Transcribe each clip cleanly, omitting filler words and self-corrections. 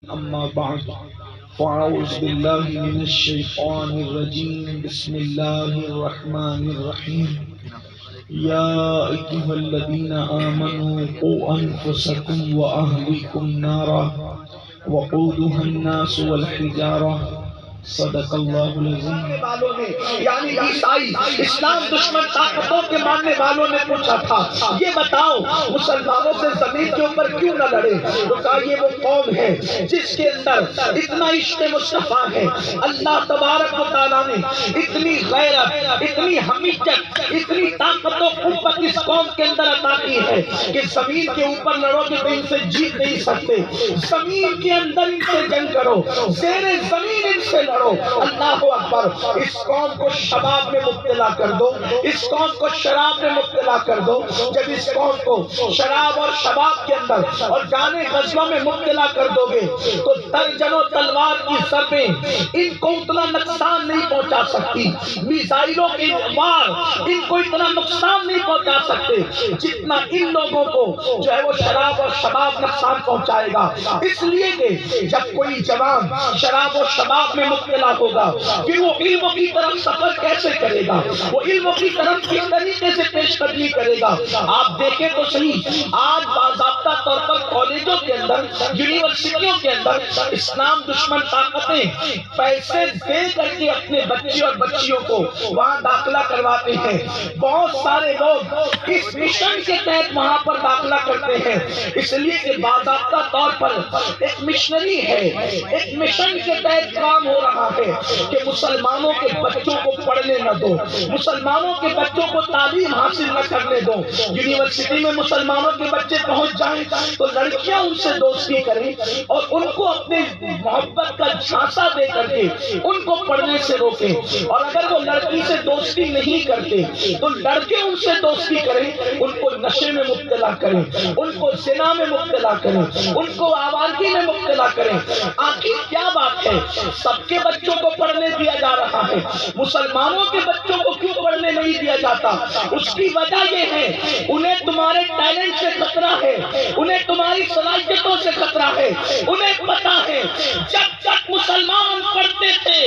أما بعد فأعوذ بالله من الشيطان الرجيم بسم الله الرحمن الرحيم يا أيها الذين آمنوا قوا أنفسكم وأهليكم نارا وقودها الناس والحجارة صدق اللہ العظیم۔ والوں نے یعنی عیسائی اسلام دشمن طاقتوں کے ماننے والوں نے پوچھا تھا یہ بتاؤ مسلمانوں سے زمین کے اوپر کیوں نہ لڑے؟ تو کہا یہ وہ قوم ہے جس کے اندر اتنا عشق مصطفیٰ ہے، اللہ تبارک و تعالیٰ نے اتنی غیرت، اتنی حمیت، اتنی طاقت و قوت اس قوم کے اندر عطا کی ہے کہ زمین کے اوپر لڑو گے تو ان سے جیت نہیں سکتے، زمین کے اندر ان سے جنگ کرو، زیر زمین ان سے لڑو۔ اللہ اکبر۔ اس قوم کو شباب میں مبتلا کر دو، اس قوم کو شراب میں مبتلا کر دو۔ جب اس قوم کو شراب اور شباب کے اندر اور گانے غزلوں میں مبتلا کر دو گے تو درجنوں تلوار کی ضربیں ان کو اتنا نقصان نہیں پہنچا سکتی، میزائلوں کی وار ان کو اتنا نقصان نہیں پہنچا سکتے جتنا ان لوگوں کو جو ہے وہ شراب اور شباب نقصان پہنچائے گا۔ اس لیے کہ جب کوئی جوان شراب و شباب میں مبتلا ہوگا پھر وہ علم کی طرف سفر کیسے کرے گا، وہ علم کی طرف کس طریقے سے پیش قدمی کرے گا؟ آپ دیکھیں تو صحیح، آج باضابطہ طور پر کالجوں کے اندر، یونیورسٹیوں کے اندر اسلام دشمن طاقتیں پیسے دے کر کے اپنے بچے اور بچیوں کو وہاں داخلہ کرواتے ہیں۔ بہت سارے لوگ اس مشن کے تحت وہاں پر داخلہ کرتے ہیں، اس لیے کہ باضابطہ طور پر ایک مشنری ہے، ایک مشن کے تحت کام ہو رہا ہے کہ مسلمانوں کے بچوں کو پڑھنے نہ دو، مسلمانوں کے بچوں کو تعلیم حاصل نہ کرنے دو۔ یونیورسٹی میں مسلمانوں کے بچے پہنچ جائیں تو لڑکیاں ان سے دوستی کریں اور ان کو اپنے محبت کا جھانسا دے کر کے ان کو پڑھنے سے روکیں، اور اگر وہ لڑکی سے دوستی نہیں کرتے تو لڑکے ان سے دوستی کریں، ان کو نشے میں مبتلا کریں، ان کو زنا میں مبتلا کریں، ان کو آوارگی میں مبتلا کریں۔ آخر کیا بات ہے؟ سب کے بچوں کو پڑھنے دیا جا رہا ہے، مسلمانوں کے بچوں کو کیوں پڑھنے نہیں دیا جاتا؟ اس کی وجہ یہ ہے انہیں تمہارے ٹیلنٹ سے خطرہ ہے، انہیں تمہاری صلاحیتوں سے خطرہ ہے، انہیں پتا ہے جب تک مسلمان پڑھتے تھے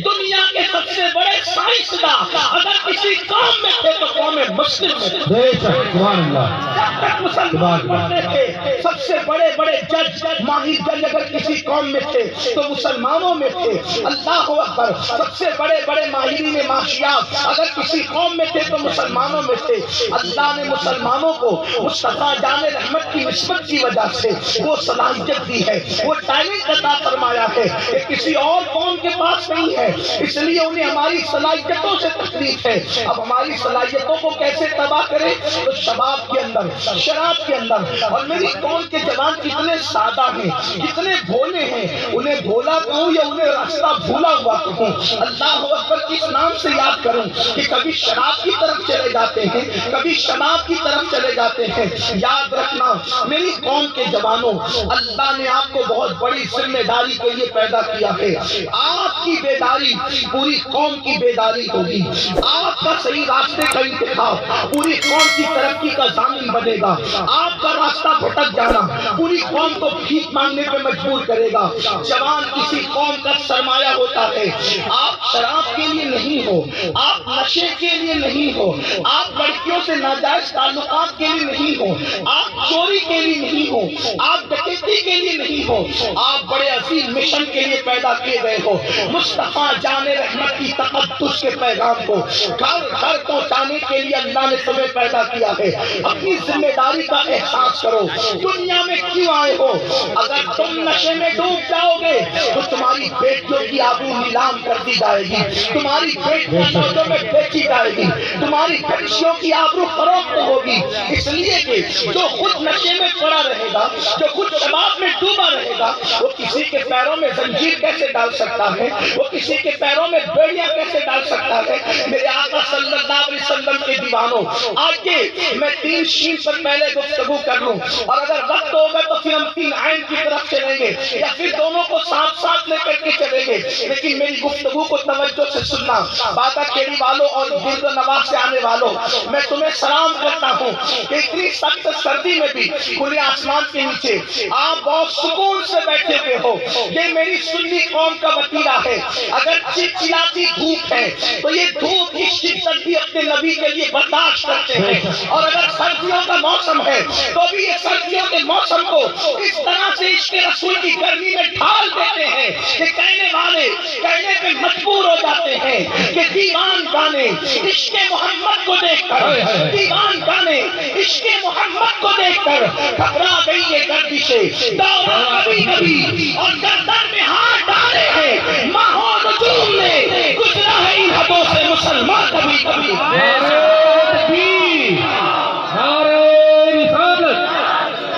دنیا کے سب سے بڑے سائنسداں اگر کسی قوم میں تھے تو قوم مسلم میں تھے۔ جب تک مسلمان پڑھتے تھے سب سے بڑے بڑے جج، ماہر جج اگر کسی قوم میں تھے تو مسلمانوں میں تھے۔ اللہ اکبر۔ سب سے بڑے بڑے ماہرین معاشیات اگر کسی قوم میں تھے تو مسلمانوں میں تھے۔ اللہ نے مسلمانوں کو مصطفیٰ جان رحمت کی نسبت کی وجہ سے وہ صلاحیت دی ہے، وہ ٹیلنٹ عطا فرمایا ہے کہ کسی اور قوم کے پاس نہیں ہے، اس لیے انہیں ہماری صلاحیتوں سے تکلیف ہے۔ اب ہماری صلاحیتوں کو کیسے تباہ کریں؟ تو شباب کے اندر، شراب کے اندر۔ اور میری قوم کے جوان کتنے سادہ ہیں، کتنے بھولے ہیں، انہیں بھولا کہوں یا انہیں راستہ بھولا ہوا کہوں؟ اللہ اکبر کس نام سے یاد کروں کہ کبھی شراب کی طرف چلے جاتے ہیں، کبھی شباب کی طرف چلے جاتے ہیں۔ یاد رکھنا میری قوم کے جوانوں، اللہ نے آپ کو بہت بڑی ذمہ داری کے لیے پیدا کیا ہے۔ آپ کی بیداری پوری قوم کی بیداری ہوگی، آپ کا صحیح راستے کا انتخاب پوری قوم کی ترقی کا ضامن بنے گا۔ آپ کا راستہ بھٹک جانا پوری قوم کو بھیک مانگنے پہ مجبور کرے گا۔ جوان کسی قوم کا سرمایہ ہوتا ہے۔ آپ شراب کے لیے نہیں ہو، آپ نشے کے لیے نہیں ہو، آپ لڑکیوں سے ناجائز تعلقات کے لیے نہیں ہو، آپ چوری کے لیے نہیں ہو، آپ ڈکیتی کے لیے نہیں ہو، آپ بڑے عظیم مشن کے لیے پیدا کیے گئے ہو۔ مصطفیٰ جان رحمت کی تقدس کے پیغام کو گھر گھر پہنچانے کے لیے اللہ نے تمہیں پیدا کیا ہے۔ اپنی ذمہ داری کا احساس کرو۔ دنیا میں کیوں آئے ہو؟ اگر تم نشے میں ڈوب جاؤ گے تو تمہاری بیٹیوں کی آبرو نیلام کر دی جائے گی، تمہاری بیٹیاں سودوں میں بیچی جائے گی، تمہاری بچیوں کی آبرو فروخت ہوگی۔ اس لیے کہ جو خود نشے میں پڑا رہے گا، جو خود شباب میں ڈوبا رہے گا، وہ کسی کے پیروں میں زنجیر کیسے ڈال سکتا ہے؟ وہ کسی کے پیروں میں بیڑیاں کیسے ڈال سکتا ہے؟ میرے آقا صلی اللہ علیہ وسلم کے دیوانوں، آگے میں 3 شین پر پہلے گفتگو کر لوں اور اگر وقت ہوگا تو پھر ہم 3 عین کی طرف چلیں گے یا پھر دونوں کو ساتھ ساتھ لے کر کے چلیں گے، لیکن میری گفتگو کو توجہ سے سننا۔ باتا کیڑی والوں اور گرد نواز سے آنے والوں، میں تمہیں سلام کرتا ہوں کہ اتنی سخت سردی میں بھی کھلے آسمان کے نیچے آپ بہت سکون سے بیٹھے ہوئے ہو، یہ میری سنی قوم کا وتیرہ ہے. اگر چلچلاتی دھوپ ہے تو یہ دھوپ کی شدت بھی اپنے نبی کے لیے برداشت کرتے ہیں, اور اگر سردیوں کا موسم ہے تو بھی یہ سردیوں کے موسم کو اس طرح سے عشق رسول کی گرمی میں ڈھال دیتے ہیں کہ کہنے والے کہنے پہ مجبور ہو جاتے ہیں کہ دیوان گانے عشق محمد کو دیکھ کر, دیوان گانے عشق محمد کو دیکھ کر گھبرا گئی یہ گردشیں دورہ کبھی کبھی, اور گردن میں ہاتھ ڈالے ہیں ماہوں نجوم نے گزرا ہے ان حدوں سے مسلمان کبھی کبھی.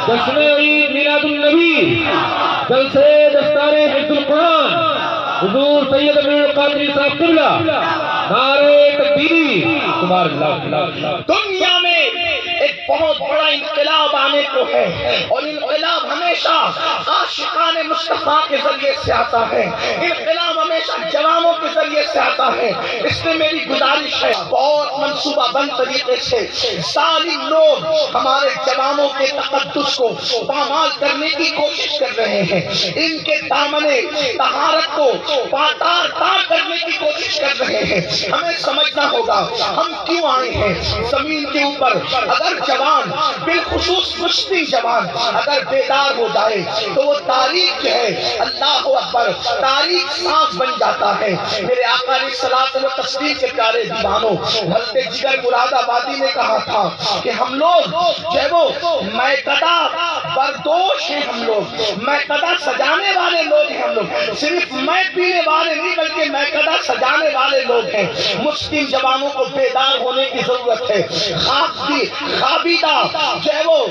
جشن عید میلاد النبی, جلسے دستار حفظ القرآن, حضور سید امیر القادری صاحب قبلہ, نعرہ تکبیر. دنیا میں ایک بہت بڑا انقلاب آنے کو ہے, اور انقلاب ہمیشہ عاشقان مصطفیٰ کے ذریعے سے آتا ہے, انقلاب ہمیشہ جوانوں کے ذریعے سے آتا ہے. اس میں میری گزارش ہے بہت منصوبہ بند طریقے سے ظالم لوگ ہمارے جوانوں کے تقدس کو پامال کرنے کی کوشش کر رہے ہیں, ان کے دامنے طہارت کو پاتار تار کرنے کی کوشش کر رہے ہیں. ہمیں سمجھنا ہوگا ہم کیوں آئے ہیں زمین کے اوپر. اگر جوان بالخصوص مسلم جوان اگر بیدار ہو جائے تو وہ تاریخ جو ہے اللہ اکبر تاریخ ساز بن جاتا ہے. میرے آقا علیہ الصلوۃ والتسلیم کے پیارے دیوانوں, حضرت جگر مراد آبادی نے کہا تھا کہ ہم لوگ جو ہے وہ میکدہ بردوش ہیں, ہم لوگ میکدہ سجانے والے لوگ ہیں, ہم لوگ صرف میں پینے والے نہیں بلکہ میکدہ سجانے والے لوگ ہیں. مسلم جوانوں کو بیدار ہونے کی ضرورت ہے, خوابیدہ جو ہے وہ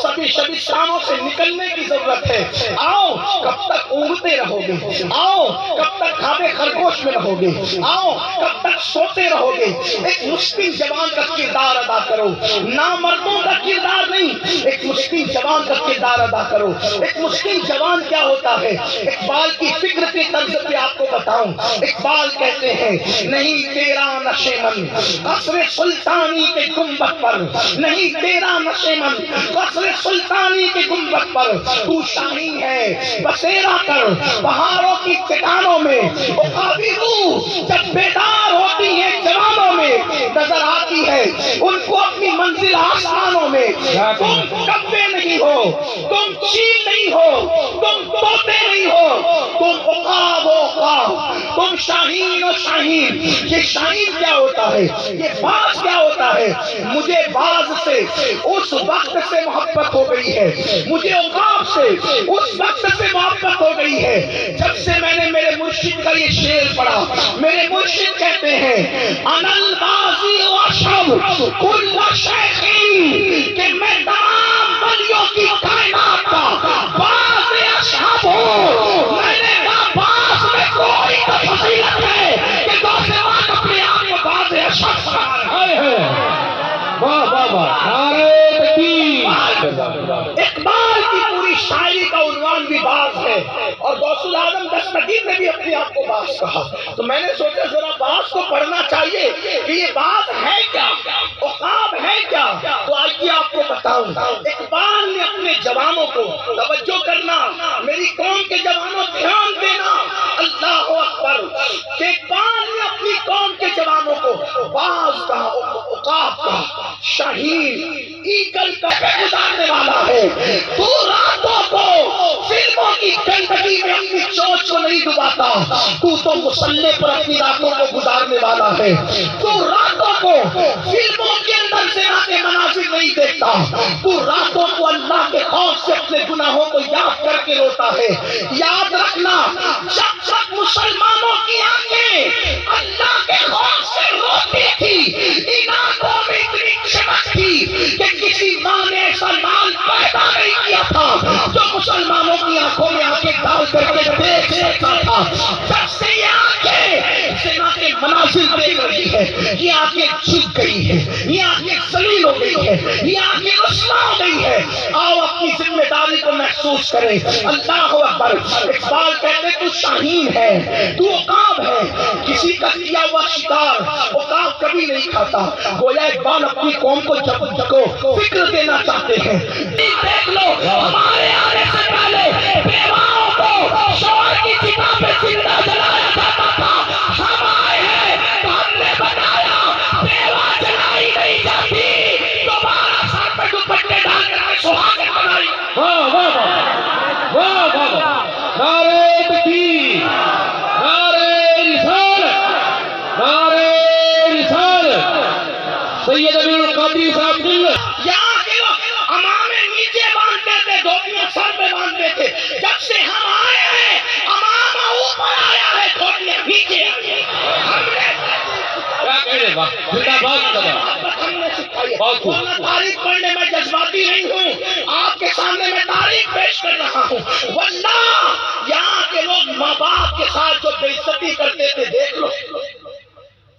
سبھی شبستانوں سے نکلنے کی ضرورت ہے. آؤ کب تک اونگتے رہو گے, آؤ کب تک کھابے خرگوش میں رہو گے, آؤ کب تک سوتے رہو گے. ایک مسلم جوان کا کردار ادا کرو, نامردوں کا کردار نہیں, ایک مسلم جوان کا کردار ادا کرو. ایک مسلم جوان کیا ہوتا ہے, اقبال کی فکر کے طرز پہ آپ کو بتاؤں. اقبال کہتے ہیں نہیں تیرا نشے من قصر سلطانی کے گنبد پر, نہیں تیرا نشے من قصر سلطانی کے گنبد پر, تو شاہین ہے بسیرا کر پہاڑوں کی چٹانوں میں. عقابی روح جب بیدار ہوتی ہے جوانوں میں نظر آتی ہے ان کو اپنی منزل آسمانوں میں. تم کبے نہیں ہو, تم چیل نہیں ہو, تم طوطے نہیں ہو, تم عقاب و عقاب, تم شاہین و شاہین. یہ شاہین کیا ہوتا ہے, یہ باز کیا ہوتا ہے. مجھے باز سے اس وقت سے محبت ہو گئی ہے, مجھے عقاب سے اس وقت سے محبت ہو گئی ہے جب سے میں نے میرے مرشد کا یہ شعر پڑھا. میرے مرشد کہتے ہیں انل بازی واشب کل شیخین, کہ میں تمام ولیوں کی کائنات کا باز اشہب ہوں. میں نے کہا باز میں کوئی فضیلت ہے کہ دوسرے وقت اپنے آپ کو باز اشہب سنا رہے ہیں. واہ واہ واہ, نعرہ تکبیر. اقبال کی پوری شاعری کا عنوان بھی باز ہے, اور غوث العظم دستگیر نے بھی اپنے آپ کو باز کہا. تو میں نے سوچا ذرا باز کو پڑھنا چاہیے کہ یہ باز ہے کیا, عقاب ہے کیا. تو آئیے آپ کو بتاؤں. اقبال نے اپنے جوانوں کو توجہ کرنا, میری قوم کے جوانوں دھیان دینا, اللہ اکبر, کہ اقبال نے اپنی قوم کے جوانوں کو باز کہا, عقاب کہا, شاہین ایگل کا گزارنے والا ہے. تو راتوں کو فلموں کی گندگی میں اپنی چوچ کو نہیں ڈباتا, تو مسلح پر اپنی راتوں کو گزارنے والا ہے. تو راتوں کو فلموں کے اندر سے آتے مناظر نہیں دیکھتا, تو راتوں کو اللہ کے خوف سے اپنے گناہوں کو یاد کر کے روتا ہے. یاد رکھنا جب تک مسلمانوں کی آنکھیں اللہ کے خوف سے روتی تھی, ان آنکھوں میں اتنی چمک تھی کہ کسی ماں نے ایسا لال پیدا نہیں کیا تھا جو مسلمانوں کی آنکھوں میں آنکھیں ڈال کر کے دیکھ سکتا تھا. جب سے یہ آنکھیں زنا کے مناظر دیکھ رہی ہے, یہ آنکھیں جھک گئی ہے, یہ آنکھیں ذلیل ہو گئی ہے, یہ آنکھیں رسوا ہو گئی ہے. آؤ اپنی ذمہ داری کو محسوس کریں. اللہ اکبر. اقبال کہتے تو شاہین ہے, تو عقاب ہے, کسی کا کیا ہوا شکار عقاب کبھی نہیں کھاتا. گویا اقبال اپنی قوم کو جب کو فکر دینا چاہتے ہیں. دیکھ لو ہمارے آنے سے پہلے بیواؤں کو کو شوہر کی چتا پہ زندہ جلایا جاتا تھا، ہم آئے ہیں تو ہم نے بتایا بیوہ جلائی نہیں جاتی، دوبارہ سر پہ دوپٹے ڈال کر سہاگن بنائی۔ واہ واہ واہ واہ واہ واہ، نعرہ تکبیر، نعرہ رسالت، نعرہ رسالت، سید امیر القادری صاحب دل۔ یہاں کے لوگ امامے نیچے باندھتے تھے، دھوتیاں سر پہ باندھتے تھے، جب سے ہم آئے ہیں امامہ اوپر آیا ہے، دھوتیاں نیچے آئی ہیں۔ ہم نے کیا کہہ رہے واہ، زندہ باد کرا، ہم نے سکھائی ہے۔ بہت خوب۔ ورنہ تاریخ پڑھنے میں جذباتی نہیں ہوں، آپ کے سامنے میں تاریخ پیش کر رہا ہوں۔ ورنہ یہاں کے لوگ ماں باپ کے ساتھ جو بے عزتی کرتے تھے دیکھ لو،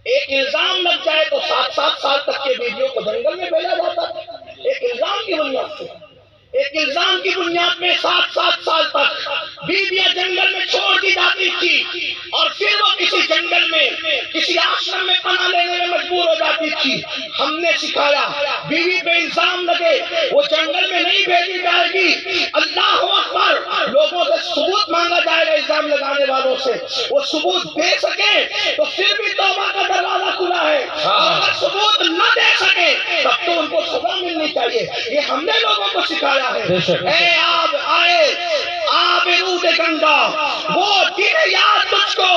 ایک الزام لگ جائے تو 7 سال تک کے بیویوں کو جنگل میں بھیجا جاتا تھا، ایک الزام کی بنیاد سے، ایک الزام کی بنیاد میں 7 سال تک بیویاں جنگل میں چھوڑ دی جاتی تھی، اور پھر وہ کسی جنگل میں کسی آشرم میں پناہ لینے میں مجبور ہو جاتی تھی۔ ہم نے سکھایا بیوی پہ الزام لگے وہ جنگل میں نہیں بھیجی جائے گی، اللہ اکبر، لوگوں سے ثبوت مانگا جائے گا الزام لگانے والوں سے، وہ ثبوت دے سکے تو پھر بھی توبہ کا دروازہ کھلا ہے، اور اگر ثبوت نہ دے سکے تب تو ان کو سزا ملنی چاہیے۔ یہ ہم نے لوگوں کو سکھایا ہے۔ اے آب آئے آب رود گنگا، وہ دن یاد تجھ کو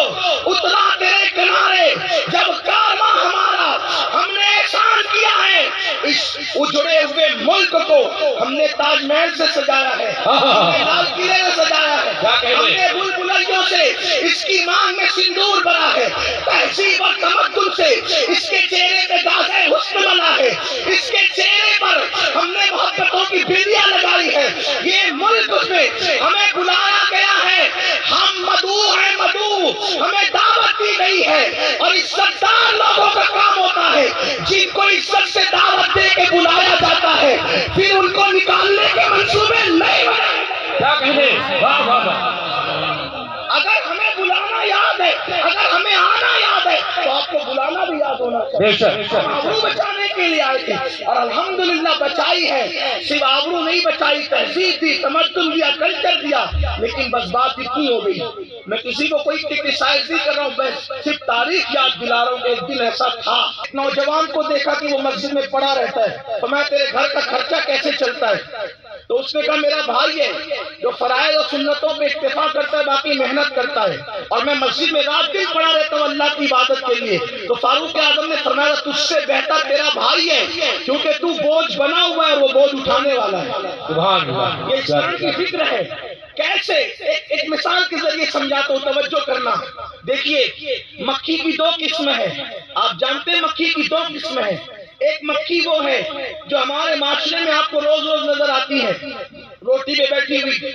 اترا تیرے کنارے، جب کارواں ہمارا ہم نے احسان کیا ہے، اس اجڑے ہوئے ملک کو ہم نے تاج محل سے سجایا ہے، ہم نے لال قلعے سے سجایا ہے، ہم نے بلبلیوں سے اس کی مانگ میں سندور بھرا ہے، تہذیب اور تمدن سے اس کے چہرے پہ گازے حسن بنا ہے، اس کے چہرے پر ہم نے محبتوں کی بیڑیاں لگائی ہے۔ یہ ملک میں ہمیں بلایا گیا ہے، ہم مدعو ہیں، مدعو، ہمیں دعوت دی گئی ہے، اور عزت دار لوگوں کا کام ہوتا ہے جن کو عزت سے دعوت دے کے بلایا جاتا ہے پھر ان کو نکالنے کے منصوبے نہیں بنائے۔ کیا کہہ رہے واہ واہ واہ، اگر ہمیں بلانا یاد ہے، اگر ہمیں آنا یاد ہے تو آپ کو بلانا بھی یاد ہونا بے چاہیے۔ شک۔ ہم آبرو بچانے کے لیے آئے تھے اور الحمدللہ بچائی ہے، صرف آبرو نہیں بچائی، تہذیب دی، تمدن دیا، کلچر دیا، لیکن بس بات اتنی ہو گئی۔ میں کسی کو کوئی کرٹیسائز نہیں کر رہا ہوں، میں صرف تاریخ یاد دلا رہا ہوں کہ ایک دن ایسا تھا، نوجوان کو دیکھا کہ وہ مسجد میں پڑا رہتا ہے، تو میں تیرے گھر کا خرچہ کیسے چلتا ہے؟ تو اس نے کہا میرا بھائی ہے جو فرائض اور سنتوں پہ اکتفا کرتا ہے، باقی محنت کرتا ہے، اور میں مسجد میں رات دن پڑا رہتا ہوں اللہ کی عبادت کے لیے۔ تو فاروق اعظم نے فرمایا تجھ سے بہتر تیرا بھائی ہے، کیونکہ تو بوجھ بنا ہوا ہے اور وہ بوجھ اٹھانے والا ہے۔ سبحان اللہ، یہ اسلام کی فکر ہے۔ کیسے؟ ایک مثال کے ذریعے سمجھاتا ہوں، توجہ کرنا۔ دیکھیے مکھی کی 2 قسم ہے، آپ جانتے ہیں مکھی کی 2 قسم ہے۔ ایک مکھی وہ ہے جو ہمارے معاشرے میں آپ کو روز روز نظر آتی ہے، روٹی پہ بیٹھی ہوئی،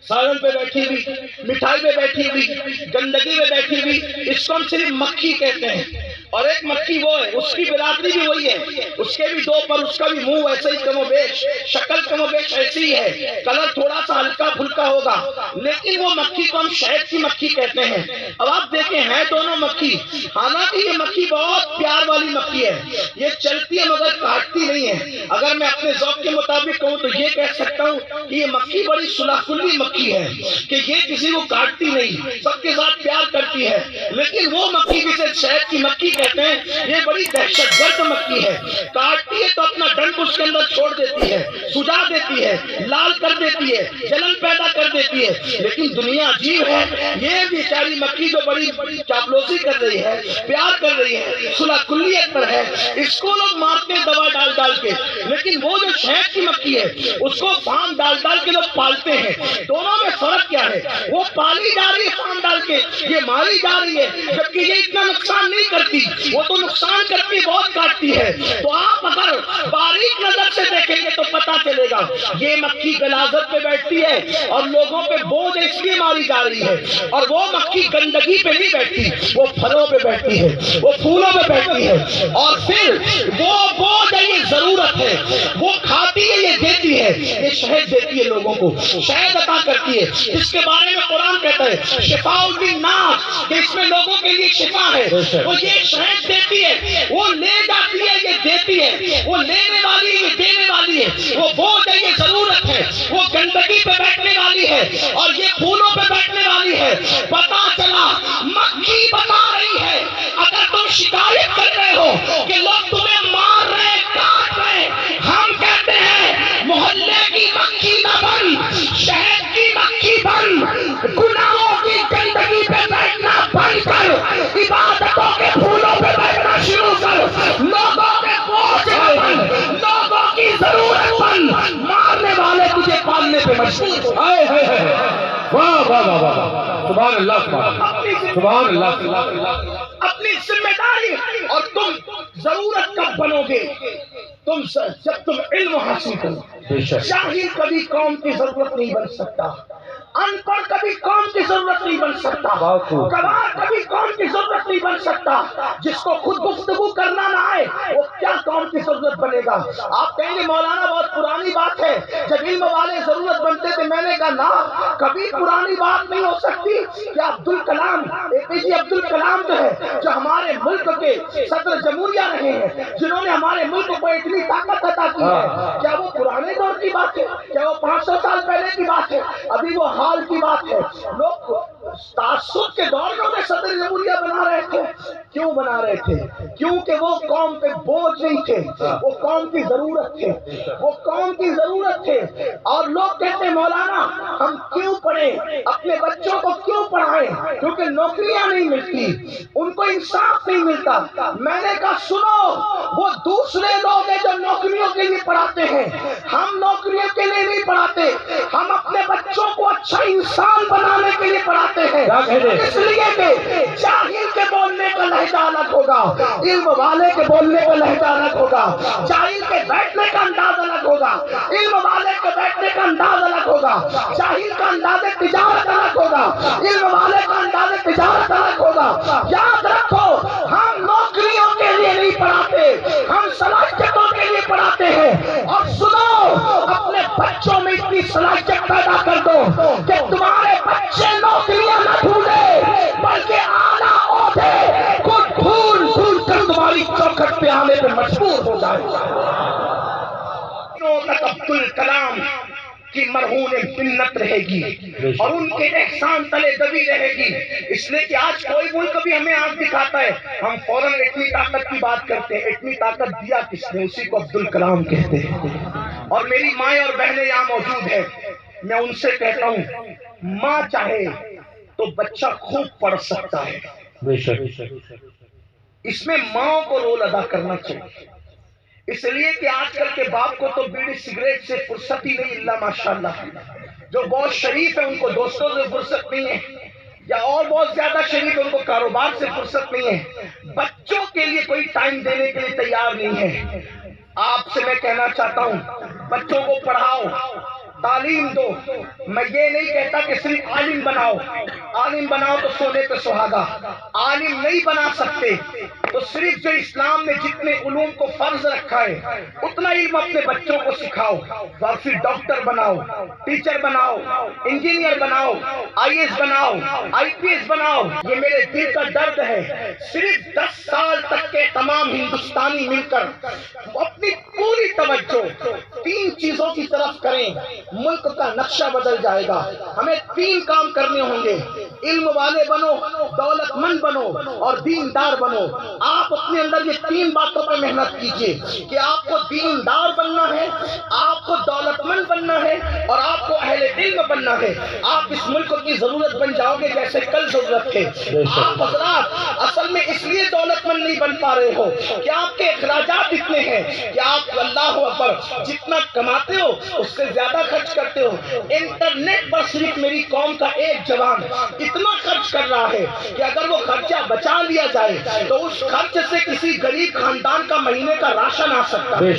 سالن پہ بیٹھی ہوئی، مٹھائی پہ بیٹھی ہوئی، گندگی پہ بیٹھی ہوئی، اس کو ہم صرف مکھی کہتے ہیں۔ اور ایک مکھی وہ ہے، اس کی برادری بھی وہی ہے، اس کے بھی 2 پر، اس کا بھی منہ ویسے ہی کم و بیش، شکل کم و بیش ایسی ہی ہے، کلر تھوڑا سا ہلکا پھلکا ہوگا، لیکن وہ مکھی کو ہم شہد کی مکھی کہتے ہیں۔ اب آپ دیکھیں ہیں دونوں مکھی، حالانکہ یہ مکھی بہت پیار والی مکھی ہے، یہ چلتی ہے مگر کاٹتی نہیں ہے۔ اگر میں اپنے ذوق کے مطابق کہوں تو یہ کہہ سکتا ہوں کہ یہ مکھی بڑی صلح کلی مکھی ہے، کہ یہ کسی کو کاٹتی نہیں، سب کے ساتھ پیار کرتی ہے۔ لیکن وہ مکھی جسے شہد کی مکھی کہتے ہیں، یہ بڑی دہشت گرد مکھی ہے، کاٹتی ہے تو اپنا ڈنک اس کے اندر چھوڑ دیتی ہے، سجا دیتی ہے، لال کر دیتی ہے، جلن پیدا کر دیتی ہے۔ لیکن دنیا عجیب ہے، یہ بیچاری مکھی جو بڑی چاپلوسی کر رہی ہے، پیار کر رہی ہے، صلح کلیت پر ہے، اس کو لوگ مارتے ہیں دوا ڈال ڈال کے، لیکن وہ جو شہد کی مکھی ہے اس کو فام ڈال ڈال کے لوگ پالتے ہیں۔ دونوں میں فرق کیا ہے؟ وہ پالی جا رہی ہے فام ڈال کے، یہ ماری جا رہی ہے، جبکہ یہ اتنا نقصان نہیں کرتی، وہ تو نقصان کرتی بہت کاٹتی ہے۔ تو آپ اگر باریک نظر سے دیکھیں گے تو پتا چلے گا یہ مکھی غلاظت پہ بیٹھتی ہے اور لوگوں پہ بوجھ اس لیے ماری جا رہی ہے، اور وہ مکھی گندگی پہ نہیں بیٹھتی، وہ پھلوں پہ بیٹھتی ہے، وہ پھولوں پہ بیٹھتی ہے، اور پھر وہ بوجھ ہے، یہ ضرورت ہے، وہ کھاتی ہے، یہ دیتی ہے، یہ شہد دیتی ہے لوگوں کو، شہد عطا کرتی ہے۔ اس کے بارے میں قرآن کہتا ہے شفاء للناس، کہ اس میں لوگوں کے لیے شفا ہے. وہ یہ شہد دیتی ہے، وہ لے جاتی ہے، یہ دیتی ہے، وہ لینے والی ہے، یہ دینے والی ہے. وہ بوجھ ہے، یہ ضرورت ہے. وہ گندگی پہ بیٹھنے والی ہے اور یہ پھولوں پہ بیٹھنے والی ہے. پتا چلا مکھی بتا رہی ہے اگر تم شکایت کر رہے ہو کہ لوگ تمہیں مار رہے کاٹ رہے، ہم کہتے ہیں محلے کی مکھی نہ بن، شہر کی مکھی بن. گناہوں کی گندگی پہ بیٹھنا بند کر، عبادتوں کے پھولوں پہ بیٹھنا شروع کر. لوگوں کے بوجھ نہ بن، لوگوں کی ضرورت بن. مارنے والے تجھے پالنے پہ مجبور. واہ واہ واہ واہ، سبحان اللہ سبحان اللہ. اپنی ذمہ داری. اور تم ضرورت کب بنو گے؟ تم جب تم علم حاصل کرو. جاہل کبھی قوم کی ضرورت نہیں بن سکتا، ان پڑھ کبھی قوم کی ضرورت نہیں بن سکتا، گواہ کبھی قوم کی ضرورت نہیں بن سکتا. جس کو خود گفتگو کرنا نہ آئے وہ کیا قوم کی ضرورت بنے گا؟ آپ کہیں گے مولانا بہت پرانی بات ہے، جب علم والے ضرورت بنتے تھے. میں نے کہا نہ، کبھی پرانی بات نہیں ہو سکتی. کہ عبدالکلام APJ عبدالکلام جو ہے، جو ہمارے ملک کے صدر جمہوریہ رہے ہیں، جنہوں نے ہمارے ملک کو اتنی طاقت عطا کی ہے، کیا وہ پرانے دور کی بات ہے؟ کیا وہ 500 سال پہلے کی بات ہے؟ ابھی وہ حال کی بات ہے. لوگ تعصب کے دور میں انہیں صدر جمہوریہ بنا رہے تھے. کیوں بنا رہے تھے؟ کیونکہ وہ قوم پہ بوجھ نہیں تھے، وہ قوم کی ضرورت تھے، وہ قوم کی ضرورت تھے. اور لوگ کہتے ہیں مولانا ہم کیوں پڑھیں، اپنے بچوں کو کیوں پڑھائیں؟ کیونکہ نوکریاں نہیں ملتی، ان کو انصاف نہیں ملتا. میں نے کہا سنو، وہ دوسرے لوگ ہیں جو نوکریوں کے لیے پڑھاتے ہیں، ہم نوکریوں کے لیے نہیں پڑھاتے. ہم اپنے بچوں کو اچھا انسان بنانے کے لیے پڑھاتے ہیں. اس لیے کہ جاہل کے بولنے کا لہجہ الگ ہوگا، علم والے کے بولنے کا لہجہ الگ ہوگا. جاہل کے بیٹھنے کا انداز الگ ہوگا، علم والے کے بیٹھنے کا انداز الگ ہوگا. جاہل کا انداز تجارت الگ ہوگا، علم والے کا انداز تجارت الگ ہوگا. یاد رکھو ہم نوکریوں کے لیے نہیں پڑھاتے، ہم صلاحیتوں کے لیے پڑھاتے ہیں. اور سنو، اپنے بچوں میں اتنی صلاحیت پیدا کر دو کہ تمہارے بچے نوکریاں نہ ڈھونڈے بلکہ اعلیٰ عہدے کو ڈھونڈ ڈھونڈ کر تمہاری چوکھٹ پہ آنے پہ مجبور ہو جائے. عبدالکلام کی مرہون منت رہے گی اور ان کے احسان تلے دبی رہے گی. اس لیے کہ آج کوئی ملک بھی ہمیں آنکھ دکھاتا ہے، ہم فوراً اتنی طاقت کی بات کرتے ہیں. اتنی طاقت دیا کس نے؟ اسی کو عبدالکلام کہتے ہیں. اور میری مائیں اور بہنیں یہاں موجود ہیں، میں ان سے کہتا ہوں ماں چاہے تو بچہ خوب پڑھ سکتا ہے. اس میں ماں کو رول ادا کرنا چاہیے. اس لیے کہ آج کل کے باپ کو تو بیڑی سگریٹ سے فرصت ہی نہیں، اللہ ماشاءاللہ. جو بہت شریف ہے ان کو دوستوں سے فرصت نہیں ہے، یا اور بہت زیادہ شریف ہے ان کو کاروبار سے فرصت نہیں ہے. بچوں کے لیے کوئی ٹائم دینے کے لیے تیار نہیں ہے. آپ سے میں کہنا چاہتا ہوں بچوں کو پڑھاؤ، تعلیم دو. میں یہ نہیں کہتا کہ صرف عالم بناؤ، عالم بناؤ تو سونے پہ سہاگا. عالم نہیں بنا سکتے تو صرف جو اسلام نے جتنے علوم کو فرض رکھا ہے اتنا علم اپنے بچوں کو سکھاؤ. اور پھر ڈاکٹر بناؤ، ٹیچر بناؤ، انجینئر بناؤ، IAS بناؤ، IPS بناؤ. یہ میرے دل کا درد ہے. صرف 10 سال تک کے تمام ہندوستانی مل کر اپنی پوری توجہ 3 چیزوں کی طرف کریں، ملک کا نقشہ بدل جائے گا. ہمیں 3 کام کرنے ہوں گے. علم والے بنو، دولت مند بنو اور دیندار بنو. آپ اپنے اندر یہ 3 باتوں پہ محنت کیجئے کہ آپ کو دیندار بننا ہے، آپ کو دولت مند بننا ہے اور آپ کو اہل علم بننا ہے. آپ اس ملک کی ضرورت بن جاؤ گے جیسے کل ضرورت تھے. آپ حضرات اصل میں اس لیے دولت مند نہیں بن پا رہے ہو کہ آپ کے اخراجات اتنے ہیں کہ آپ اللہ اکبر جتنا کماتے ہو اس سے زیادہ خرچ کرتے ہو. انٹرنیٹ پر صرف میری قوم کا ایک جوان اتنا خرچ کر رہا ہے کہ اگر وہ خرچہ بچا لیا جائے تو اس خرچ سے کسی غریب خاندان کا مہینے کا راشن آ سکتا ہے.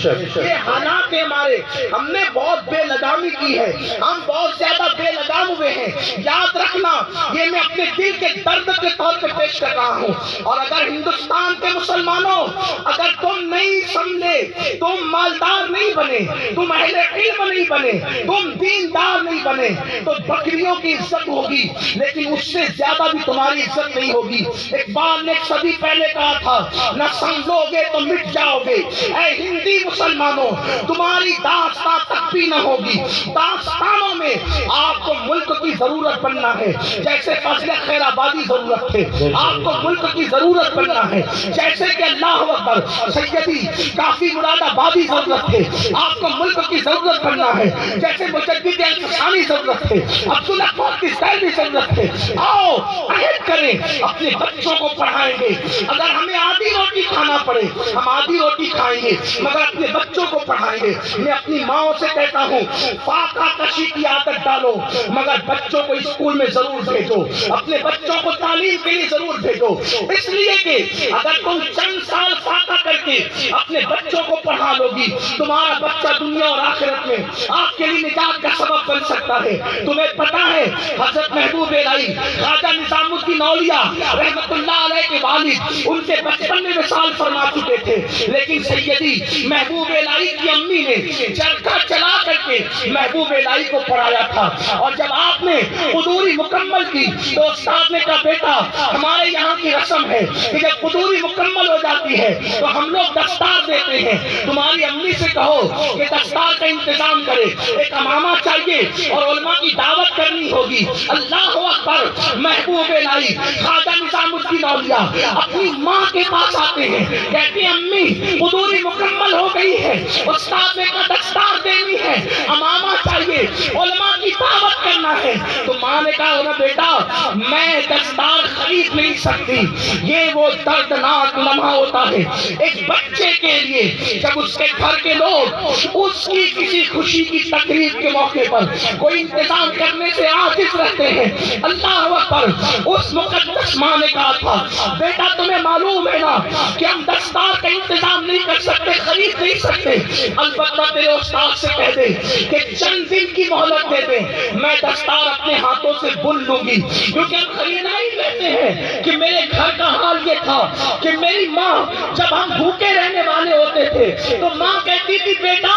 یہ حالات ہیں ہمارے. ہم نے بہت بے لگامی کی ہے، ہم بہت زیادہ بے لگام ہوئے ہیں. یاد رکھنا یہ یہ میں اپنے دل کے درد کے طور پہ پیش کر رہا ہوں. اور اگر ہندوستان کے مسلمانوں اگر تم نہیں سمجھے، تم مالدار نہیں بنے، تم اہل علم نہیں بنے، تم دیندار نہیں بنے، تو بکریوں کی عزت ہوگی لیکن اس سے زیادہ بھی تمہاری عزت نہیں ہوگی. اقبال نے صدی پہلے کہا تھا نہ سمجھو گے تو مٹ جاؤ گے. اے ہندی مسلمانوں تمہاری داستان تک بھی نہ ہوگی. داستانوں میں آپ کو ملک کی ضرورت بننا ہے جیسے فضل خیر آبادی ضرورت تھے. آپ کو ملک کی ضرورت بننا ہے جیسے کہ اللہ اکبر سیدی کافی مراد آبادی ضرورت تھے. آپ کو ملک کی ضرورت بننا ہے جیسے مجدد الفسانی ضرورت تھے، عبداللہ کی ضرورت تھے. آؤ عہد کریں اپنے بچوں کو پڑھائیں گے. اگر ہمیں آدھی روٹی کھانا پڑے ہم آدھی روٹی کھائیں گے مگر اپنے بچوں کو پڑھائیں گے. میں اپنی ماں سے کہتا ہوں فاقہ کشی کی عادت ڈالو مگر بچوں کو اسکول میں ضرور بھیجو، اپنے بچوں کو تعلیم کے لیے ضرور بھیجو. اس لیے کہ اگر تم چند سال فاقہ کر کے اپنے بچوں کو پڑھا لو گی تمہارا بچہ دنیا اور آخرت میں آپ کے لیے نجات کا سبب بن سکتا ہے. تمہیں پتا ہے حضرت محبوب الہی خواجہ نظام الدین اولیاء رحمت اللہ علیہ کے والد ان کے بچپن میں مثال فرما چکے تھے، لیکن سیدی محبوب الہی کی امی نے چرخہ چلا کر کے محبوب الہی کو پڑھایا تھا. اور جب آپ نے قدوری مکمل کی تو استاد نے کہا بیٹا ہمارے یہاں کی رسم ہے کہ جب قدوری مکمل ہو جاتی ہے تو ہم لوگ دستار دیتے ہیں. تمہاری امی سے کہو کہ دستار کا انتظام کرے، ایک امامہ چاہیے اور علماء کی دعوت کرنی ہوگی. اللہ اکبر. محبوب الہی خواجہ نظام الدین اولیاء اپنی ماں کے پاس آتے ہیں، کہتے ہیں امی قدوری مکمل ہو گئی ہے، استاد نے کہا دستار دینی ہے، امامہ چاہیے، علماء کی دعوت کرنا ہے. تو ماں نے کہا بیٹا میں دستار خرید نہیں سکتی. یہ وہ دردناک لمحہ ہوتا ہے ایک بچے کے لیے جب اس کے گھر کے لوگ اس کی کسی خوشی کی تقریب کے موقع پر کوئی انتظام کرنے سے عاجز رہتے ہیں. اللہ اکبر. اس مقدس ماں نے کہا تھا بیٹا تمہیں معلوم ہے نا کہ ہم دستار کا انتظام نہیں کر سکتے، خرید نہیں سکتے، البتہ تیرے استاد سے کہہ دے کہ چند دن کی مہلت دے دے، میں دستار اپنے ہاتھوں سے بن لوں گی. کیونکہ ہم خریدنا ہی لیتے ہیں کہ میرے گھر کا حال یہ تھا کہ میری ماں جب ہم بھوکے رہنے والے ہوتے تھے تو ماں کہتی تھی بیٹا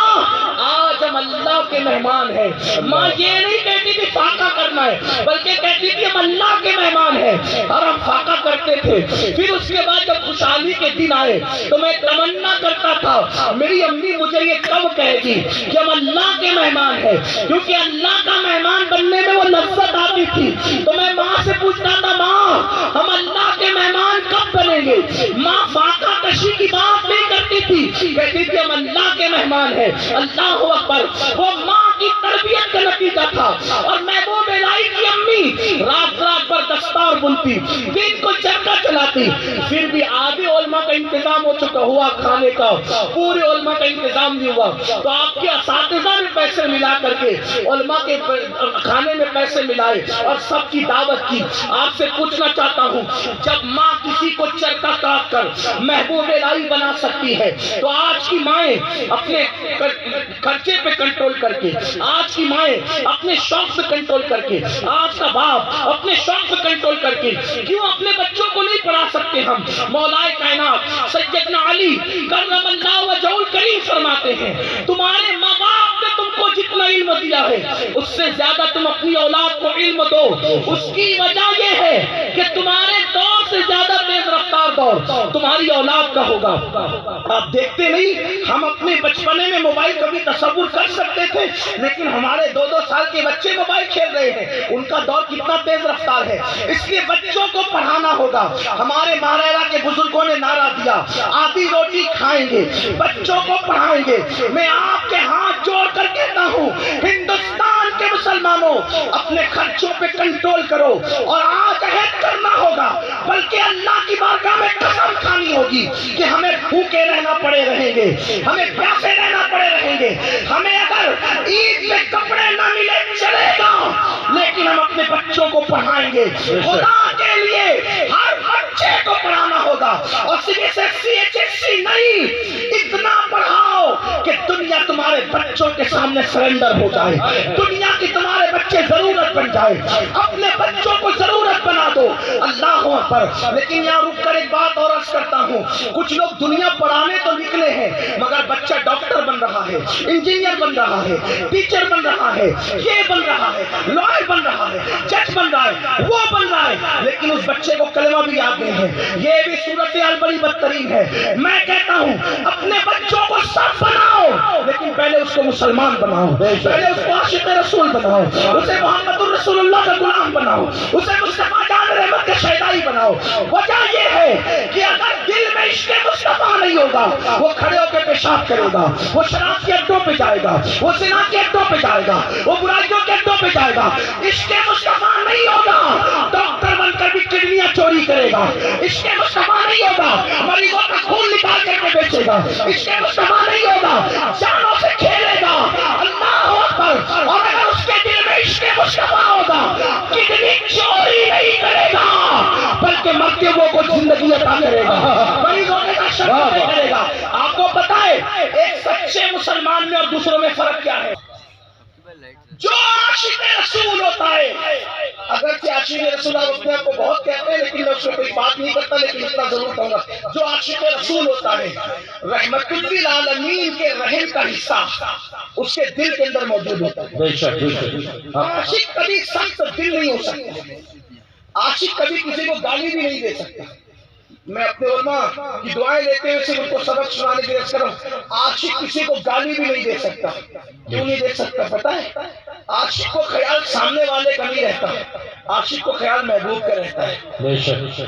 آج ہم اللہ کے مہمان ہیں. ماں یہ نہیں کہتی تھی فاقہ کرنا ہے بلکہ کہتی تھی ہم اللہ کے مہمان ہیں اور ہم فاقہ کرتے تھے. پھر اس کے بعد جب خوشحالی کے دن آئے تو میں تمنا کرتا تھا میری امی مجھے یہ کب کہے گی کہ ہم اللہ کے مہمان ہیں، کیونکہ اللہ کا مہمان بننے میں وہ لذت آتی تھی. تو میں ماں سے پوچھتا تھا ماں ہم اللہ کے مہمان کب بنیں گے؟ ماں فاقہ کشی کی بات نہیں کرتی تھی، کہتی تھی ہم اللہ کے مہمان ہیں. اللہ اکبر. وہ ماں کی تربیت کا نتیجہ تھا. اور محبوب الہی کی امی رات رات پر دستار بنتی، دن کو چرخہ چلاتی. پھر بھی آدھے علماء کا انتظام ہو چکا ہوا کھانے کا، پورے علماء کا انتظام نہیں ہوا تو آپ کے اساتذہ نے پیسے ملا کر کے علماء کے کھانے میں پیسے ملائے اور سب کی دعوت کی. آپ سے پوچھنا چاہتا ہوں جب ماں کسی کو چرخہ کاٹ کر محبوب الہی بنا سکتی ہے تو آج کی مائیں اپنے خرچے پہ کنٹرول کر کے، آج کی مائیں اپنے شوق پہ کنٹرول کر کے، آج کا باپ اپنے شوق پہ کنٹرول کر کے کیوں اپنے بچوں کو نہیں پڑھا سکتے؟ ہم مولا کائنات سیدنا علی کرم اللہ وجہہ الکریم فرماتے ہیں تمہارے ماں باپ نے تم کو جتنا علم دیا ہے اس سے زیادہ تم اپنی اولاد کو علم دو. اس کی وجہ یہ ہے کہ تمہارے دور سے زیادہ تیز رفتار دور تمہاری اولاد کا ہوگا. آپ دیکھتے نہیں ہم اپنے بچپنے میں موبائل کبھی تصور کر سکتے تھے لیکن ہمارے 2-2 سال کے بچے موبائل کھیل رہے ہیں. ان کا دور کتنا تیز رفتار ہے. اس لیے بچوں کو پڑھانا ہوگا. ہمارے ماریرا کے بزرگوں نے نعرہ دیا آدھی روٹی کھائیں گے بچوں کو پڑھائیں گے. میں آپ کے ہاتھ جوڑ کر کہتا ہوں ہندوستان کے مسلمانوں اپنے خرچوں پہ کنٹرول کرو اور آج عہد کرنا ہوگا بلکہ اللہ کی بارگاہ میں قسم کھانی ہوگی کہ ہمیں بھوکے رہنا پڑے رہیں گے، ہمیں پیاسے رہنا پڑے رہیں گے، ہمیں اگر عید میں کپڑے نہ ملے چلے گا لیکن ہم اپنے بچوں کو پڑھائیں گے. خدا کے لیے ہر بچے کو پڑھانا ہوگا اور صرف CHSC نہیں اتنا پڑھاؤ کہ دنیا تمہارے بچوں کے سامنے سرنڈر ہو جائے، دنیا کی تمہارے بچے ضرورت بن جائے. اپنے بچوں کو ضرورت دو، اللہ اکبر۔ لیکن یہاں رک کر ایک بات اور عرض کرتا ہوں، کچھ لوگ دنیا پڑھانے تو نکلے ہیں مگر بچہ ڈاکٹر بن رہا ہے، انجینئر بن رہا ہے، ٹیچر بن رہا ہے، یہ بن رہا ہے، لائر بن رہا ہے، جج بن رہا ہے، وہ بن رہا ہے، لیکن اس بچے کو کلمہ بھی یاد نہیں ہے۔ یہ بھی صورتحال بڑی بدترین ہے۔ میں کہتا ہوں اپنے بچوں کو سب بناؤ، لیکن پہلے اس کو مسلمان بناؤ، پہلے اس کو عاشق رسول بناؤ، اسے محمد الرسول اللہ کا غلام بناؤ، اسے مصطفیٰ جان رحمت کے شہدائی بناؤ۔ وجہ یہ ہے کہ اگر دل میں عشق مصطفیٰ نہیں ہوگا، وہ کھڑے ہو کے پیشاب کرے گا، وہ شراب کے اڈوں پہ جائے گا، وہ زنا کے اڈوں پہ جائے گا، وہ برائیوں کے اڈوں پہ جائے گا۔ عشق مصطفیٰ نہیں ہوگا، ڈاکٹر بن کر بھی کڈنیاں چوری کرے گا۔ عشق مصطفیٰ نہیں ہوگا، مریضوں کا خون نکال کر کے بیچے گا۔ عشق مصطفیٰ نہیں ہوگا، جانوں سے کھیلے گا۔ اللہ اکبر۔ اور اگر اس کے دل میں عشق مصطفیٰ ہوگا، کڈنی چوری نہیں کرے گا بلکہ مرتے ہوئے کو زندگی عطا کرے گا، مریضوں کے ساتھ شفقت نہیں کرے گا۔ آپ کو پتہ ہے ایک سچے مسلمان میں اور دوسروں میں فرق کیا ہے؟ جو عاشق رسول ہوتا ہے، اگرچہ عاشق رسول آپ اپنے آپ کو بہت کہتے ہیں لیکن میں اس میں کوئی بات نہیں کرتا، لیکن اتنا ضرور کہوں گا، جو عاشق رسول ہوتا ہے رحمت للعالمین کے رحم کا حصہ اس کے دل کے اندر موجود ہوتا ہے۔ عاشق کبھی سخت دل نہیں ہو سکتا، عاشق کبھی کسی کو گالی بھی نہیں دے سکتا۔ میں اپنے علماء کی دعائیں لیتے ہوئے صرف ان کو سبق سنانے کی عرض کروں، عاشق کسی کو گالی بھی نہیں دے سکتا۔ کیوں نہیں دے سکتا پتہ ہے؟ عاشق کو خیال سامنے والے کا نہیں رہتا، عاشق کو خیال محبوب کا رہتا ہے۔